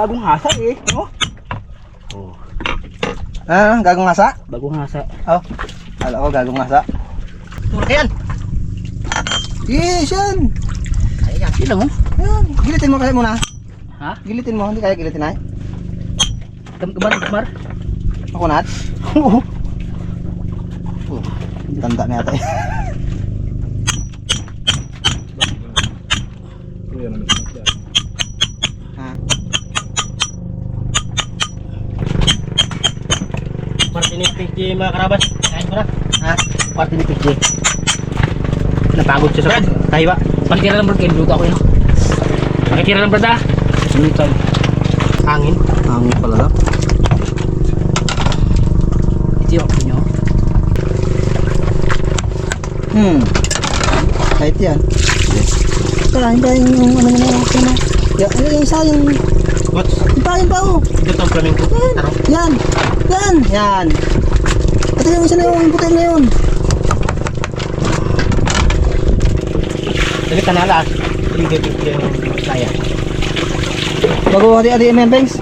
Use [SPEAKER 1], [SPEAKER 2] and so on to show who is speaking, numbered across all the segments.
[SPEAKER 1] Bagong hasa eh. Oh. Oh.
[SPEAKER 2] Ah, gagong hasa?
[SPEAKER 1] Bagong hasa.
[SPEAKER 2] Oh. Kala ko gagong hasa.
[SPEAKER 1] Ayan.
[SPEAKER 2] Yes, yan.
[SPEAKER 1] Ayan. Yan lang oh.
[SPEAKER 2] Yan. Gilitin mo kasi muna.
[SPEAKER 1] Ha?
[SPEAKER 2] Gilitin mo, hindi kaya gilitin ay.
[SPEAKER 1] Kamar.
[SPEAKER 2] Coconut? Oo. Oh, tanda na yata eh. Ha?
[SPEAKER 1] Party ni PJ mga karabas. Kain ko na.
[SPEAKER 2] Ha?
[SPEAKER 1] Party ni PJ. Napagod siya sa kaiwa. Pakitira lang bro, luto ako yun. Pakitira lang bro da. Sunod tayo. Hangin.
[SPEAKER 2] Hangin pala lang.
[SPEAKER 1] Ito yung nyo.
[SPEAKER 2] Kahit yan. Hintayin yung ano na yung ano. Yung isa yung...
[SPEAKER 1] What's?
[SPEAKER 2] Hintayin pa oh.
[SPEAKER 1] Ito ang flamenco. Taro.
[SPEAKER 2] Yan. Yan. Yan. Ito yung isa na yung putin na yun.
[SPEAKER 1] Dali kanala. Hindi yung saya.
[SPEAKER 2] Bago hati-hati yung bengs.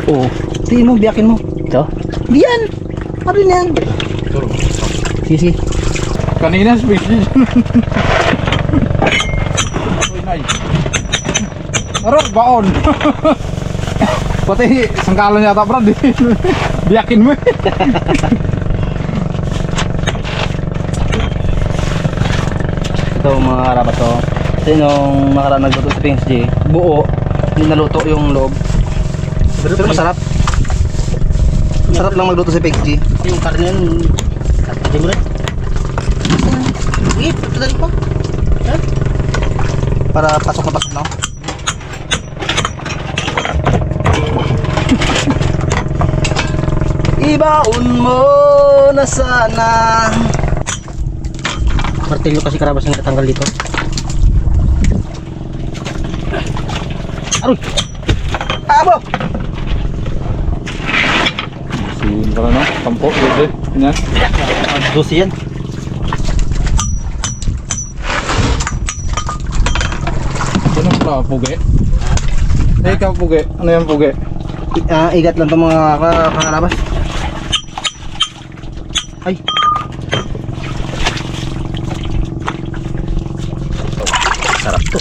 [SPEAKER 1] Oo.
[SPEAKER 2] Tingin mo, biyakin mo.
[SPEAKER 1] Ito?
[SPEAKER 2] Diyan. Sabi na yan.
[SPEAKER 1] Sisi.
[SPEAKER 3] Kanina species. Aron, baon. Pati sangkalan yata Brad. Biyakin mo.
[SPEAKER 2] Ito mga karabat to. Kasi nung nakaraan nagluto sa Pings J, buo, hindi naluto yung loob. Pero masarap. Masarap lang magluto sa Pings J.
[SPEAKER 1] Yung karne yun. Hindi mo rin. Patadali pa.
[SPEAKER 2] Para pasok na pasok, no? Ibaon mo na sana.
[SPEAKER 1] Martilyo kasi karabas yung tatanggal dito. Aroy!
[SPEAKER 2] Abo!
[SPEAKER 3] Sin pala no? Tampo, pwede. Yan.
[SPEAKER 2] Dosi yan.
[SPEAKER 3] Ano pa, puge? Eh, ikaw puge. Ano yan puge?
[SPEAKER 2] Igat lang itong mga kakalabas. Ay! Sarap to.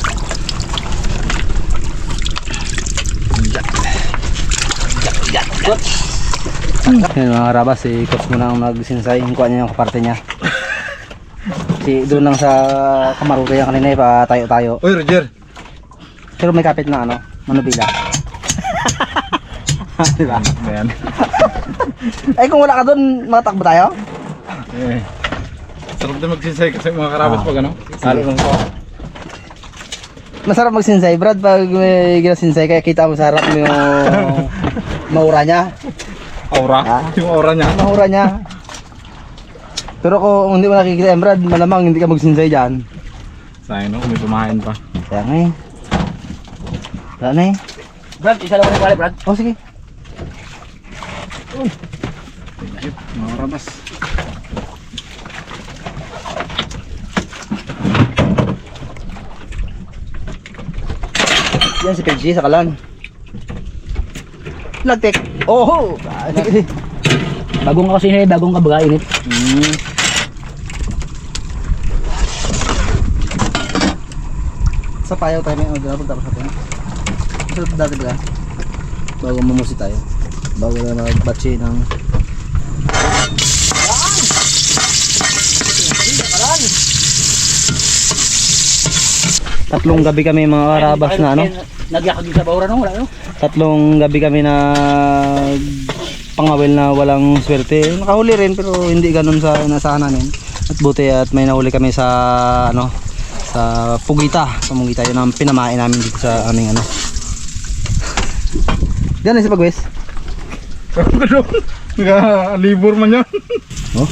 [SPEAKER 2] Yan mga karabas, si Coach muna ang nagsinsay. Kuha niya yung kaparte niya. Si doon lang sa Kamarute yan kanina pa tayo-tayo.
[SPEAKER 3] Uy, Roger.
[SPEAKER 2] Pero may kapit na ano, manubila. Diba?
[SPEAKER 3] Ayan.
[SPEAKER 2] Ay kung wala ka doon, matakbo tayo?
[SPEAKER 3] Eh. Sarap din magsinsay kasi mga karabas pag ano. Halo lang po.
[SPEAKER 2] Masarap magsinsay, Brad, pag may ginasinsay kaya kita mo sa harap mo yung maura niya.
[SPEAKER 3] Aura?
[SPEAKER 2] Ah?
[SPEAKER 3] Yung aura niya.
[SPEAKER 2] Maura niya. Pero kung hindi mo nakikita yan, Brad, malamang hindi ka magsinsay dyan.
[SPEAKER 3] Sayang no, may pumahain pa.
[SPEAKER 2] Kaya nga eh. Wala na eh.
[SPEAKER 1] Brad, isa lang mo yung Brad.
[SPEAKER 2] Oh, sige.
[SPEAKER 3] Mga karabas.
[SPEAKER 2] Yan si Peggy sa kalan. Lagtek. Oh!
[SPEAKER 1] Bagong ka kasi na bagong ka baga init.
[SPEAKER 2] Sa payaw tayo may order tapos natin. Ito dati ba? Bago mamusi tayo. Bago na magbatsi ng tatlong gabi kami mga karabas na ano.
[SPEAKER 1] Nagyakag din sa bawra no, wala no.
[SPEAKER 2] Tatlong gabi kami na pangawil na walang swerte. Nakahuli rin pero hindi ganun sa inasahan namin. At buti at may nahuli kami sa ano sa Pugita. Sa Pugita yun ang pinamain namin dito sa aming ano. Ganun si Pagwes.
[SPEAKER 3] Naka-libur man yan.
[SPEAKER 2] Oh.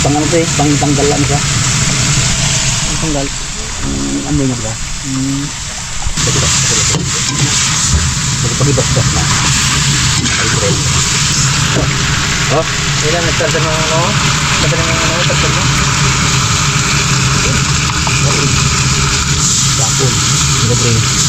[SPEAKER 1] Pang ano to eh, pang tanggal lang siya.
[SPEAKER 2] Ang tanggal.
[SPEAKER 1] Ano niya ba? Pag-ibas-bas na.
[SPEAKER 2] Oh, ilan nagsalda ng ano? Sabi ng ano, tagpon mo?
[SPEAKER 1] Sapon. Libre.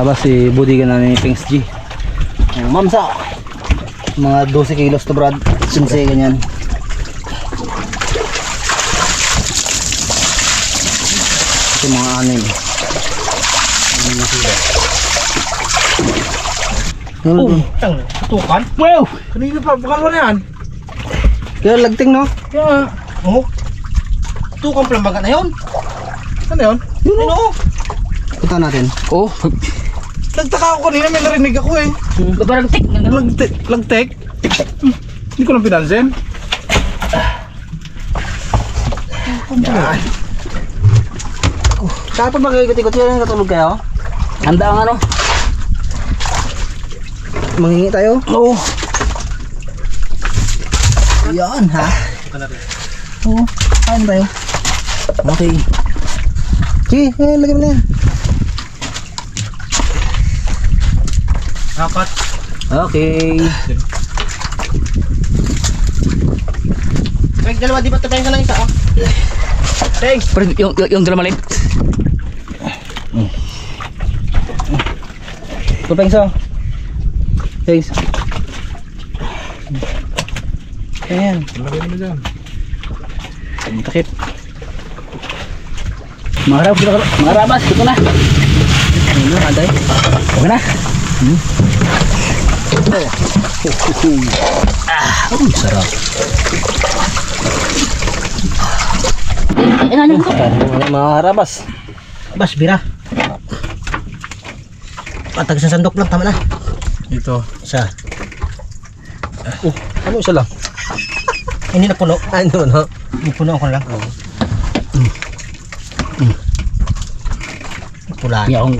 [SPEAKER 2] Karabas, si budigan na ni Pings G. Mamsa. Mga 12 kilos to Brad. Sinse ganyan. Ito mga anim.
[SPEAKER 3] Tukan?
[SPEAKER 1] Wow!
[SPEAKER 3] Kanina pa, bukal mo na yan.
[SPEAKER 2] Kaya lagting no?
[SPEAKER 3] Kaya, oh,
[SPEAKER 2] Tukang plambaga na yun.
[SPEAKER 3] ano yun?
[SPEAKER 2] Yun o. Kita natin.
[SPEAKER 1] Oh,
[SPEAKER 3] Nagtaka ako kanina, may narinig ako eh.
[SPEAKER 1] parang tik.
[SPEAKER 3] Lagtek? Hindi ko lang pinansin. Yan.
[SPEAKER 2] Kapag mag-ikot-ikot yun, katulog kayo.
[SPEAKER 1] Handa ang ano?
[SPEAKER 2] Manghingi tayo.
[SPEAKER 1] Oo.
[SPEAKER 2] Yan ha. Oo. Kain tayo.
[SPEAKER 1] Okay.
[SPEAKER 2] Sige, lagyan mo na yan.
[SPEAKER 3] Apat.
[SPEAKER 1] Okay.
[SPEAKER 2] Pag dalawa, di ba tayo ka lang isa oh?
[SPEAKER 1] Hey, pero yung dala maliit.
[SPEAKER 2] Kupengso. Thanks. Ayan.
[SPEAKER 3] Lagyan mo dyan.
[SPEAKER 1] Takip. Mga rabas, ito na.
[SPEAKER 2] Ano, aday?
[SPEAKER 1] Okay na. Sarap.
[SPEAKER 2] Mga harabas. Bas, bira. Patag sa sandok lang, tama na.
[SPEAKER 3] Ito.
[SPEAKER 2] Isa. Ano isa lang? Hindi na puno. Ay, hindi na. Puno ako lang. Pulaan.
[SPEAKER 1] Yung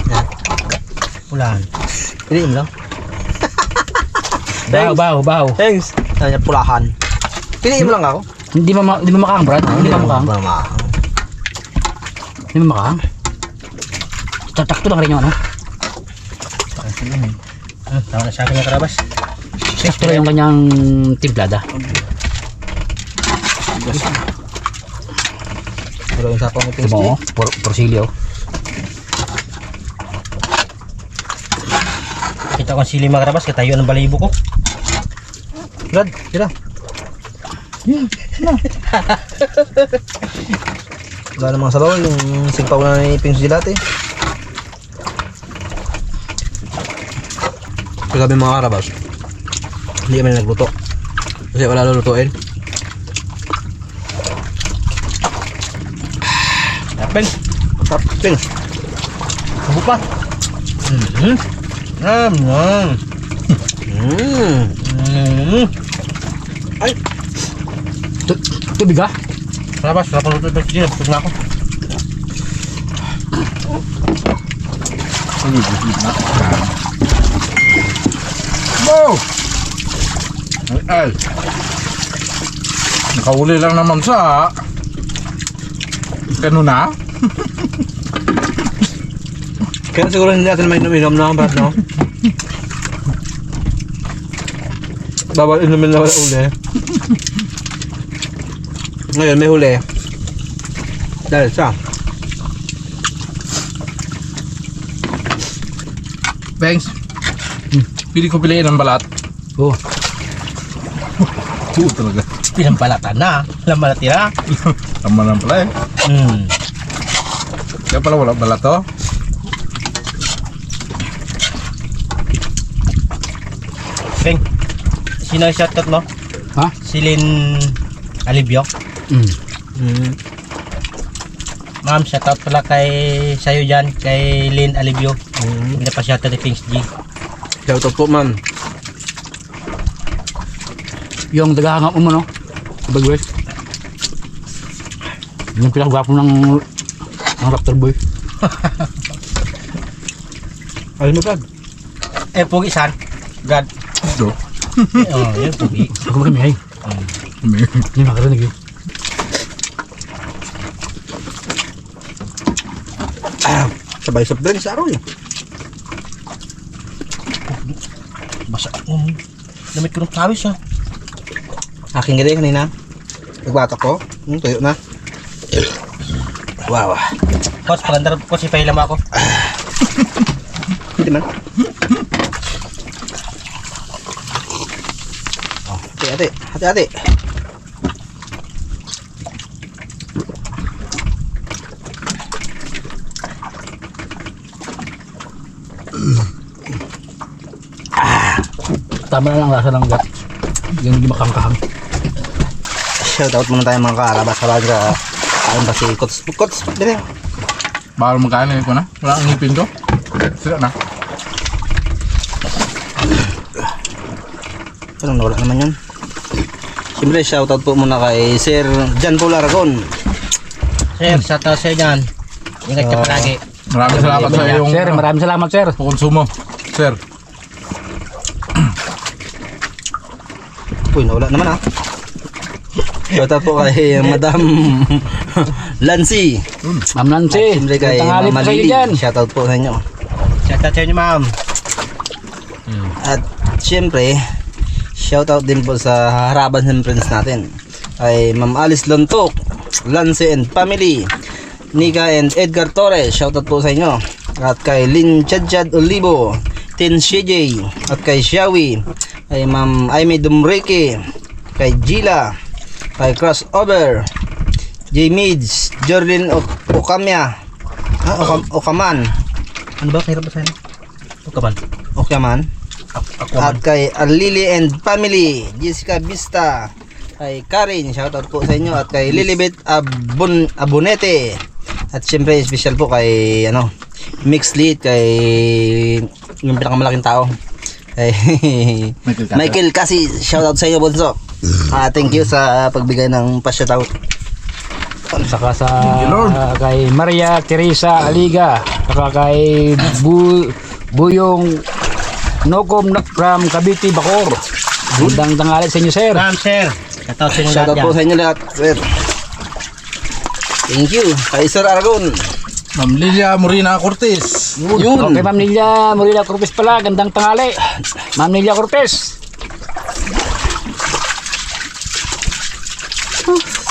[SPEAKER 2] Pulaan. Hindi mo lang.
[SPEAKER 1] baho.
[SPEAKER 2] Thanks. Kanya pulahan. Piliin mo lang ako.
[SPEAKER 1] Hindi ba makahang, Brad? Hindi ba makahang? Hindi ba makahang? Tatakto lang rin yung ano.
[SPEAKER 2] Tama na sa akin yung karabas.
[SPEAKER 1] Sakto lang yung kanyang timplada.
[SPEAKER 2] Pero yung sapang
[SPEAKER 1] Ito mo, porsilyo.
[SPEAKER 2] Kita ko ang sili mga karabas, katayo ng balibo ko. Brad, tira. Wala namang sabaw, yung singpaw na ni Pings G dati. Sabi mga karabas, hindi kami nagluto. Kasi wala lulutuin. Pings! Pings! Subo pa! Ay!
[SPEAKER 1] Tubig ha?
[SPEAKER 2] Karabas, wala pang luto yung Pings G, nabusog na ako.
[SPEAKER 3] Wow! Ay! Nakahuli lang naman sa kanuna.
[SPEAKER 2] Kaya siguro hindi natin may inom na Brad, no? Bawal inumin na wala uli. Ngayon may huli. Dahil sa
[SPEAKER 3] Thanks. Pili ko piliin ang balat.
[SPEAKER 1] Oo.
[SPEAKER 3] Oo talaga.
[SPEAKER 2] pinampalatan na. Alam ba na tira?
[SPEAKER 3] Tama lang pala eh. Kaya pala wala balat to.
[SPEAKER 2] Peng, sino yung shoutout mo?
[SPEAKER 1] Ha?
[SPEAKER 2] Si Lynn Alibio. Ma'am, shoutout pala kay sa'yo dyan, kay Lynn Alibio. Hindi na pa shoutout ni Pings G. Shoutout po, ma'am.
[SPEAKER 1] Yung dagahanga mo no? Bagwes. Yung pinakagwapo ng Ang Raptor boy. Ayun na Brad.
[SPEAKER 2] Pogi san. God.
[SPEAKER 3] Do.
[SPEAKER 1] Oo, yan pugi. Ako magamihay. Hindi makarinig yun.
[SPEAKER 2] Sabay soft drinks sa araw eh. Basa. Damit ko ng pawis ha. Aking ganda kanina. Nagbatak ko. Tuyo na. Wow. Coach, pagandar ko si Pailam ako. Hindi man. Oh, hati-hati. Hati-hati.
[SPEAKER 1] Tama na lang lasa ng gat. Yung hindi makangkahang.
[SPEAKER 2] Shoutout muna tayo mga kaarabas sa baga. Ayun ba si Coach? Coach, dali.
[SPEAKER 3] Bawal magkain ko na. Wala ang ngipin ko. Sila na.
[SPEAKER 2] Parang nawala naman yun. Siyempre, shoutout po muna kay Sir Jan Paul Aragon. Sir, shoutout sa'yo dyan. Ingat ka palagi.
[SPEAKER 3] Maraming salamat sa iyong
[SPEAKER 1] Sir, maraming salamat sir.
[SPEAKER 3] konsumo. Sir.
[SPEAKER 2] Uy, nawala naman ah. Shoutout po kay Madam Lancy.
[SPEAKER 1] Ma'am Nancy.
[SPEAKER 2] Siyempre kay
[SPEAKER 1] tanghali
[SPEAKER 2] Mama
[SPEAKER 1] po kayo
[SPEAKER 2] Lily.
[SPEAKER 1] dyan.
[SPEAKER 2] Shoutout po sa inyo. Shoutout sa inyo, ma'am. At siyempre, shoutout din po sa harapan ng friends natin. Kay Ma'am Alice Lontok, Lance and family, Nika and Edgar Torres, shoutout po sa inyo. At kay Lin Chadchad Olivo, Tin CJ, at kay Xiawi, kay Ma'am Aimee Dumreke, kay Gila, kay Crossover, J Mids, Jordan Okamya, Okaman. Ano ba? Kahirap ba sa'yo? Okaman. At kay Lily and family, Jessica Vista, kay Karin, shoutout po sa inyo, at kay Lilibet Abonete. At syempre special po kay Mixed Lead, kay yung pinakamalaking tao, kay Michael Kasi, shoutout sa inyo, Bonso. Thank you sa pagbigay ng pa-shoutout.
[SPEAKER 1] Saka sa
[SPEAKER 3] Lord.
[SPEAKER 1] kay Maria Teresa Aliga, saka kay Buyong Nokom from Cavite, Bacor. Magandang tanghali sa inyo, sir.
[SPEAKER 2] Sir. Shoutout po sa inyo lahat, sir. Thank you. Kay Sir Aragon.
[SPEAKER 3] Ma'am Lilia Morina Cortez.
[SPEAKER 2] Yun.
[SPEAKER 1] Okay, Ma'am Nilia Morila Cortez pala. Gandang tanghali. Ma'am Nilia Cortez.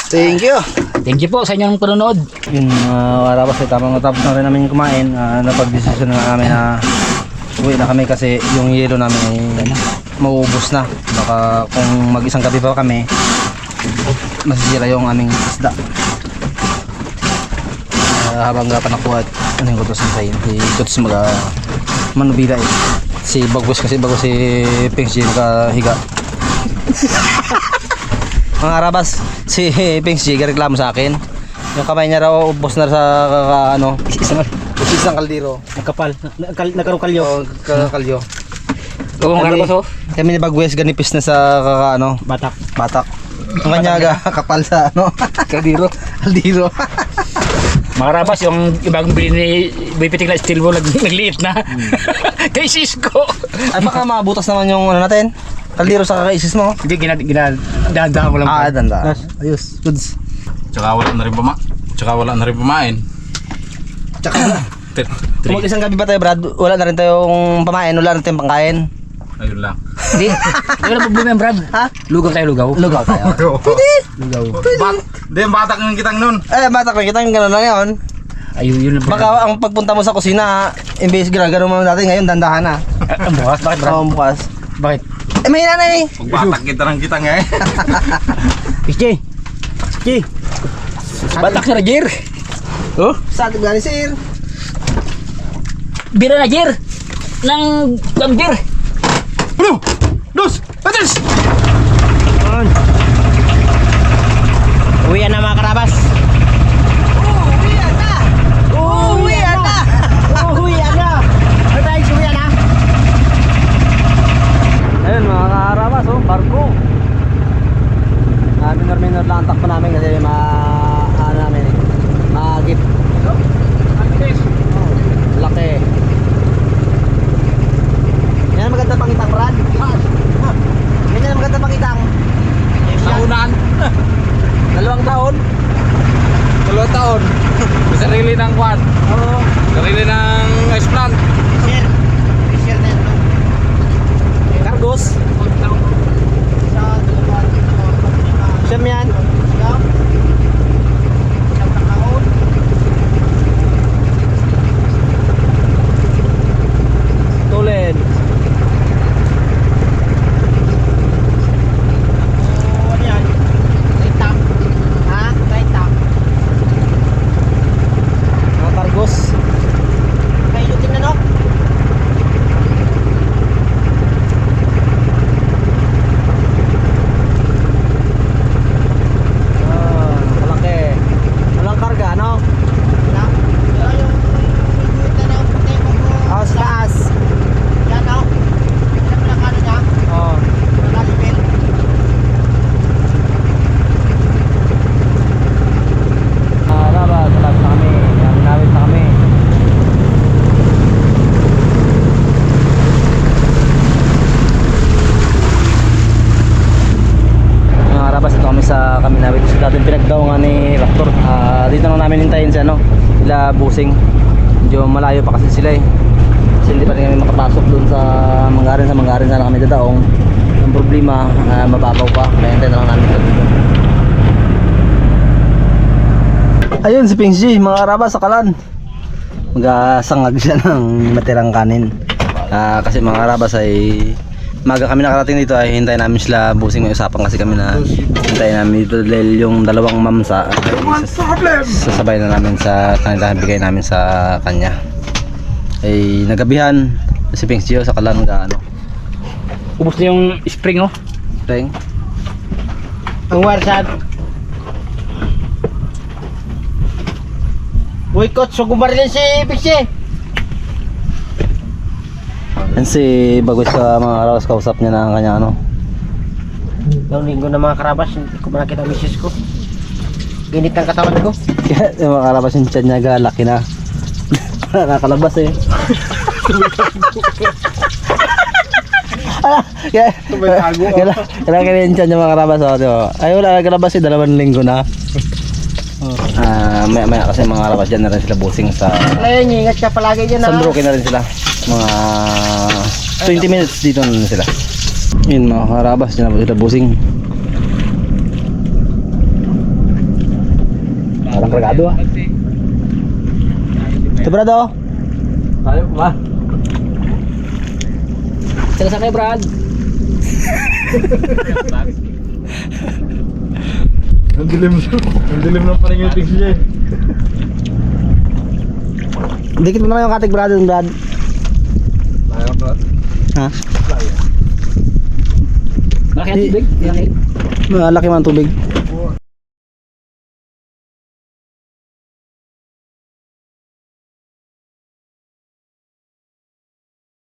[SPEAKER 2] Thank you.
[SPEAKER 1] Thank you po sa inyong panonood.
[SPEAKER 2] Yun, warabas ay tamang natapos na rin namin kumain. Napag-desisyon na namin na uwi na kami kasi yung yelo namin ay mauubos na. Baka kung mag-isang gabi pa kami, masisira yung aming isda. Habang panakuha at anong kutos na sa'yo, kutos manubila eh. Si Bagwes kasi bago si Pings G nakahiga. Mga arabas, si Pings G reklamo sa akin. Yung kamay niya raw ubos na sa isang kaldero.
[SPEAKER 1] Nagkapal. Nagkarukalyo.
[SPEAKER 2] Kalyo.
[SPEAKER 1] Oo, karabas oh.
[SPEAKER 2] Kami ni Bagwes ganipis na sa batak. Ang kanya kapal sa
[SPEAKER 1] Kaldiro.
[SPEAKER 2] kaldero.
[SPEAKER 1] Mga karabas, yung ibang bili ni Bipitik na steel ball nagliit na. Kay Cisco.
[SPEAKER 2] Ay baka mabutas naman yung natin. Kaldero sa kakaisis mo.
[SPEAKER 1] Hindi, ginadahan ko lang.
[SPEAKER 2] Danda. Ayos. Goods.
[SPEAKER 3] Tsaka wala na rin pumain.
[SPEAKER 2] Tsaka kung mag-isang gabi ba tayo, Brad, wala na rin tayong pamain, wala na tayong pangkain.
[SPEAKER 3] Ayun lang.
[SPEAKER 1] Hindi. Wala problema yan, Brad.
[SPEAKER 2] Ha?
[SPEAKER 1] Lugaw tayo, lugaw.
[SPEAKER 2] Lugaw tayo.
[SPEAKER 1] Lugaw.
[SPEAKER 3] Di, batak ng kitang nun.
[SPEAKER 2] Batak na kita yung gano'n lang yun.
[SPEAKER 1] Ayun, yun.
[SPEAKER 2] Baka ang pagpunta mo sa kusina, imbes ginagano mo natin ngayon, dandahan na.
[SPEAKER 1] Ang bukas, bakit, Brad?
[SPEAKER 2] Oo, bukas.
[SPEAKER 1] Bakit?
[SPEAKER 2] May nanay.
[SPEAKER 3] Pag batak kita ng kitang eh.
[SPEAKER 1] Pichi. Batak na Jer. Oh?
[SPEAKER 2] Sa ating gani, sir.
[SPEAKER 1] Bira na Jer. Nang Jer.
[SPEAKER 3] Uno, dos, tres.
[SPEAKER 1] Uwian na mga karabas.
[SPEAKER 2] Uwian na. Ayun mga kaharabas, barko. Minor lang ang takbo namin kasi ma-gip. hintayin si ano, sila busing. Medyo malayo pa kasi sila eh. Kasi hindi pa rin kami makapasok doon sa Manggarin. Sa Manggarin sana kami dadaong. Ang problema, mababaw pa. Kaya hintayin na lang namin ito dito. Ayun si Pings G, mga karabas sa kalan. Magasangag siya ng matirang kanin. Kasi mga karabas ay maga kami nakarating dito ay hintayin namin sila busing. May usapan kasi kami na hintayin namin dito dahil yung dalawang mamsa ay sasabay na namin sa kanila, bigay namin sa kanya. Ay nagabihan si Pings Gio sa kalan ano.
[SPEAKER 1] Ubus na yung spring oh.
[SPEAKER 2] Teng.
[SPEAKER 4] Ang warsad. Uy, coach, so gumarin si Pixie.
[SPEAKER 2] Yan si Bagwis sa mga arawas, kausap niya na ang kanya ano.
[SPEAKER 4] Yung linggo na mga karabas, hindi ko makita ang misis ko. Ginit ng katawan ko.
[SPEAKER 2] Kaya yung mga karabas yung tiyan niya galaki na. Nakakalabas eh. Kaya yung tiyan niya mga karabas. Ay wala nakalabas eh, 2 linggo na. Maya kasi mga karabas dyan na rin sila busing sa
[SPEAKER 4] Ayun, ingat siya palagi dyan
[SPEAKER 2] San Roque na rin sila. Mga 20 minutes dito na sila. Yun mga karabas, dyan na sila busing. Parang kargado ah. Ito brado.
[SPEAKER 3] Tayo ba?
[SPEAKER 1] Sila sa kay Brad.
[SPEAKER 3] Ang dilim ng paningin Pings G.
[SPEAKER 2] Dikit mo naman yung katig brado Brad.
[SPEAKER 3] Tayo ba?
[SPEAKER 2] Ha?
[SPEAKER 1] Malaki ang tubig. Malaki.
[SPEAKER 2] Malaki man ang tubig.